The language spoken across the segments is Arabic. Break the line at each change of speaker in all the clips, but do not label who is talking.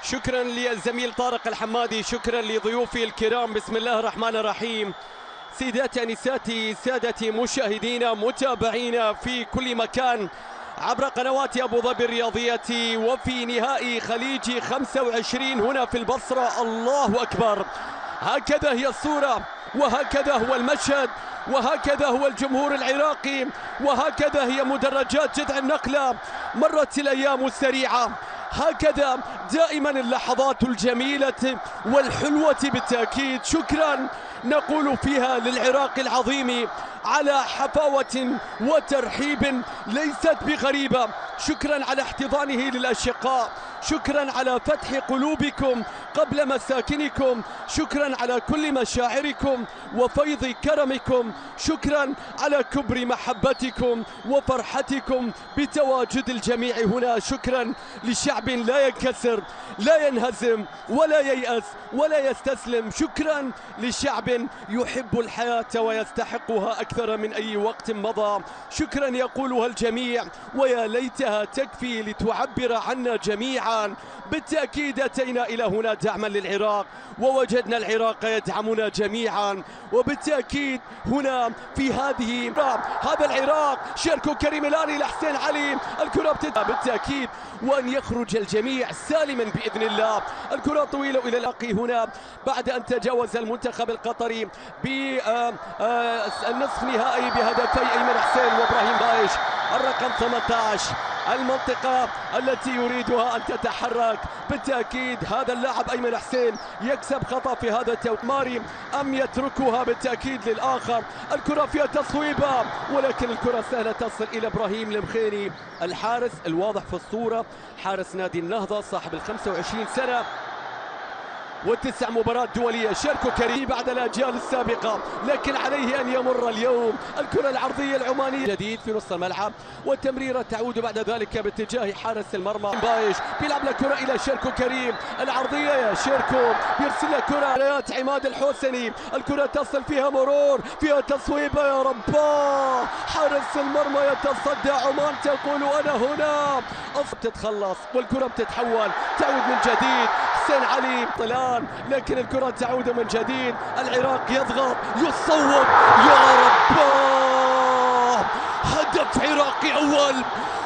شكرا للزميل طارق الحمادي، شكرا لضيوفي الكرام. بسم الله الرحمن الرحيم. سيداتي أنساتي سادتي مشاهدينا متابعينا في كل مكان عبر قنوات أبو ظبي الرياضية وفي نهائي خليجي 25 هنا في البصرة. الله أكبر، هكذا هي الصورة وهكذا هو المشهد وهكذا هو الجمهور العراقي وهكذا هي مدرجات جذع النقلة. مرت الأيام السريعة، هكذا دائما اللحظات الجميلة والحلوة بالتأكيد. شكرا نقول فيها للعراق العظيم على حفاوة وترحيب ليست بغريبة. شكرا على احتضانه للأشقاء، شكرا على فتح قلوبكم قبل مساكنكم، شكرا على كل مشاعركم وفيض كرمكم، شكرا على كبر محبتكم وفرحتكم بتواجد الجميع هنا. شكرا لشعب لا ينكسر لا ينهزم ولا ييأس ولا يستسلم. شكرا لشعب يحب الحياة ويستحقها أكثر من أي وقت مضى. شكرا يقولها الجميع ويا ليتها تكفي لتعبر عنا جميعا. بالتأكيد أتينا إلى هنا دعما للعراق ووجدنا العراق يدعمنا جميعا، وبالتأكيد هنا في هذا العراق شاركوا كريم الآني لحسين علي. الكرة بالتأكيد وأن يخرج الجميع سالما بإذن الله. الكرة طويلة إلى الأقي هنا بعد أن تجاوز المنتخب القطري بالنصف نهائي بهدفي أيمن حسين وإبراهيم بايش. الرقم 18 المنطقة التي يريدها أن تتحرك. بالتأكيد هذا اللاعب أيمن حسين يكسب خطأ في هذا التماري أم يتركها بالتأكيد للآخر. الكرة فيها تصويبة ولكن الكرة سهلة تصل إلى إبراهيم المخيني الحارس الواضح في الصورة، حارس نادي النهضة صاحب 25 سنة و9 مباريات دولية. شاركوا كريم بعد الأجيال السابقة لكن عليه أن يمر اليوم. الكرة العرضية العمانية جديد في نص الملعب والتمريرة تعود بعد ذلك باتجاه حارس المرمى بايش. بيلعب الكرة إلى شاركو كريم، العرضية يا شاركو بيرسل كرة رياض عماد الحوسني. الكرة تصل فيها مرور فيها تصويبة يا رباه، حارس المرمى يتصدى. عمان تقول أنا هنا. تتخلص والكرة بتتحول تعود من جديد. حسين علي طلال لكن الكرة تعود من جديد. العراق يضغط يصوب يا رباه. هدف عراقي أول،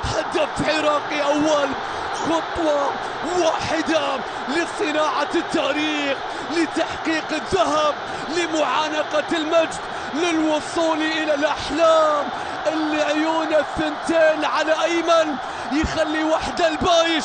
هدف عراقي أول. خطوة واحدة لصناعة التاريخ، لتحقيق الذهب، لمعانقة المجد، للوصول إلى الأحلام. العيون الثنتين على أيمن يخلي وحدة البايش،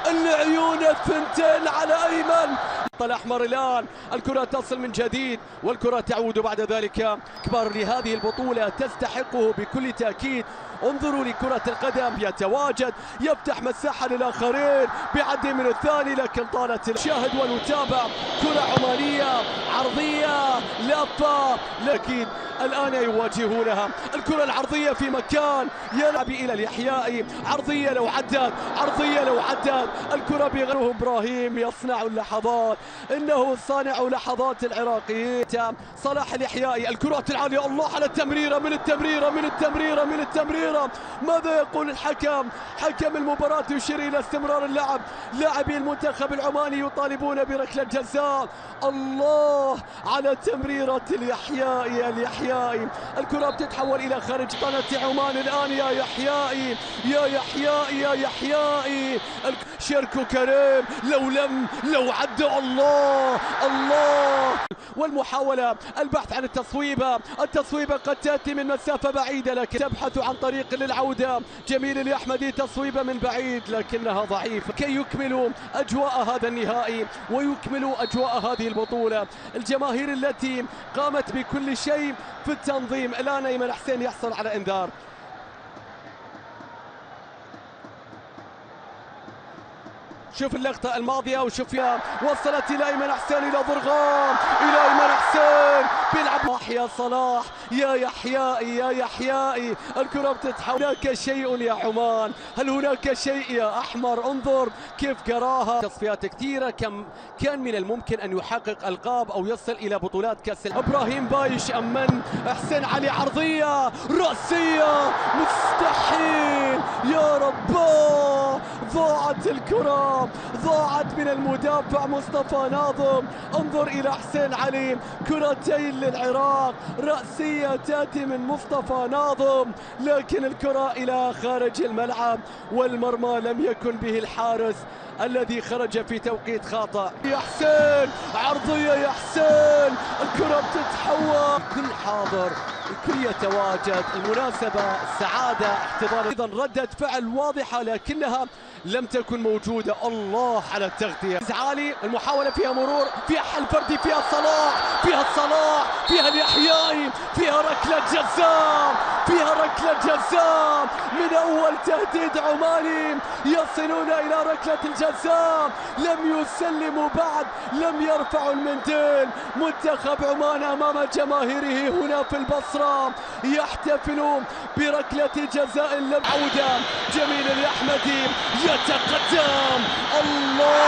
العيون الثنتين على أيمن. الأحمر الآن الكرة تصل من جديد والكرة تعود بعد ذلك. كبار لهذه البطولة تستحقه بكل تأكيد. انظروا لكرة القدم، يتواجد يفتح مساحة للآخرين بعد من الثاني لكن طالت. شاهد ونتابع كرة عمانية عرضية لفة لكن الآن يواجهونها. الكرة العرضية في مكان يلعب إلى اليحيائي، عرضية لو عدت، عرضية لو عدت. الكرة بغيره إبراهيم يصنع اللحظات، إنه صانع لحظات العراقيين. صلاح اليحيائي الكرات العالية، الله على التمريرة من التمريرة من التمريرة من التمريرة. ماذا يقول الحكم؟ حكم المباراة يشير إلى استمرار اللعب. لاعبي المنتخب العماني يطالبون بركلة جزاء. الله على تمريرة اليحيائي. اليحيائي الكرة بتتحول إلى خارج قناة عمان الآن. يا يحيائي يا يحيائي يا يحيائي. شاركوا كريم لو عدى. الله الله. والمحاولة البحث عن التصويبة قد تأتي من مسافة بعيدة لكن تبحث عن طريق للعودة. جميل الأحمدي تصويبة من بعيد لكنها ضعيفة كي يكملوا أجواء هذا النهائي ويكملوا أجواء هذه البطولة. الجماهير التي قامت بكل شيء في التنظيم. الآن أيمن حسين يحصل على إنذار. شوف اللقطة الماضية وشوف فيها وصلت إلى أيمن حسين إلى ضرغام إلى أيمن حسين بيلعب. يا صلاح يا يحيائي يا يحيائي. الكرة بتتحول. هناك شيء يا عمان، هل هناك شيء يا أحمر؟ انظر كيف كراها. تصفيات كثيرة كان من الممكن أن يحقق ألقاب أو يصل إلى بطولات كأس. إبراهيم بايش أمن حسين علي عرضية رأسية مستحيل يا رباه. ضاعت الكرة، ضاعت من المدافع مصطفى ناظم. انظر إلى حسين علي، كرتين للعراق، رأسية تأتي من مصطفى ناظم، لكن الكرة إلى خارج الملعب والمرمى لم يكن به الحارس الذي خرج في توقيت خاطئ. يا حسين، عرضية يا حسين، الكرة بتتحول، الكل حاضر، الكل يتواجد. المناسبة سعادة احتضان، ايضا ردة فعل واضحة لكنها لم تكن موجودة. الله على التغطية. عالي، المحاولة فيها مرور، فيها حل فردي، فيها صلاح، فيها الصلاح، فيها اليحيائي، فيها ركلة جزاء، فيها ركلة جزاء من أول تهديد عماني، يصلون إلى ركلة الجزاء، لم يسلموا بعد، لم يرفعوا المنديل. منتخب عمان أمام جماهيره هنا في البصرة يحتفلون بركلة جزاء لم عودة. جميل الأحمدي يتقدم، الله،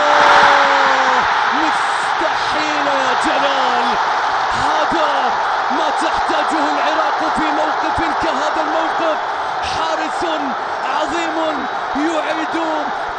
مستحيل يا جلال، هذا ما تحتاجه العراق في موقف كهذا الموقف. حارس عظيم يعيد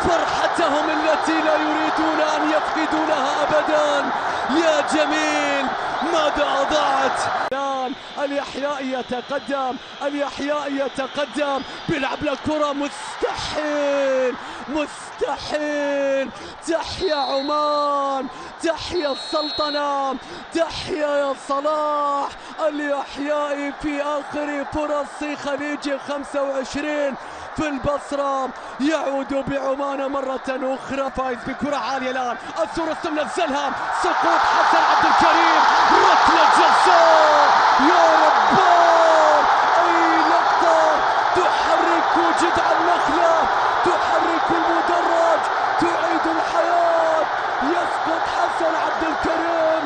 فرحتهم التي لا يريدون أن يفقدونها أبدا. يا جميل، ماذا أضاعت؟ الآن اليحيائي يتقدم، اليحيائي يتقدم، بيلعب له كرة، مستحيل، مستحيل. تحيا عمان، تحيا السلطنة، تحيا يا صلاح. اليحيائي في آخر فرص خليج 25 في البصرة يعود بعمان مرة أخرى. فايز بكرة عالية الآن، السورس منزلها، سقوط حسن عبد الكريم، ركلة جزاء. يا رباه، أي لقطة تحرك جذع النخلة، تحرك المدرج، تعيد الحياة. يسقط حسن عبد الكريم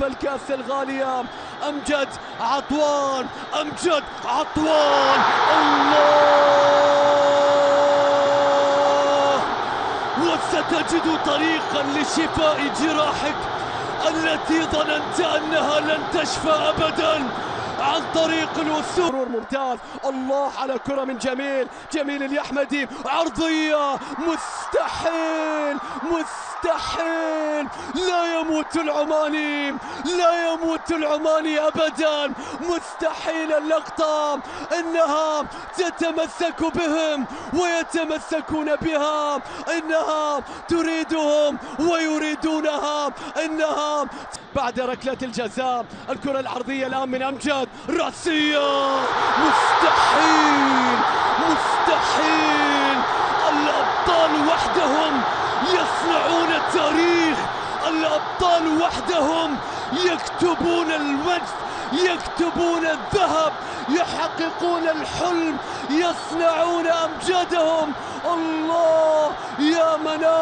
والكأس الغالية. أمجد عطوان، أمجد عطوان، الله، وستجد طريقا لشفاء جراحك التي ظننت أنها لن تشفى أبدا عن طريق الوصول. ممتاز، الله على كرة من جميل، جميل الأحمدي، عرضية، مستحيل، مستحيل. لا يموت العماني، لا يموت العماني أبدا. مستحيل اللقطة، إنها تتمسك بهم ويتمسكون بها، إنها تريدهم ويريدونها، إنها بعد ركلة الجزاء. الكرة العرضية الآن من أمجد، رأسية، مستحيل، مستحيل. الأبطال وحدهم يصنعون التاريخ، الأبطال وحدهم يكتبون المجد، يكتبون الذهب، يحققون الحلم، يصنعون أمجادهم. الله، يا منام.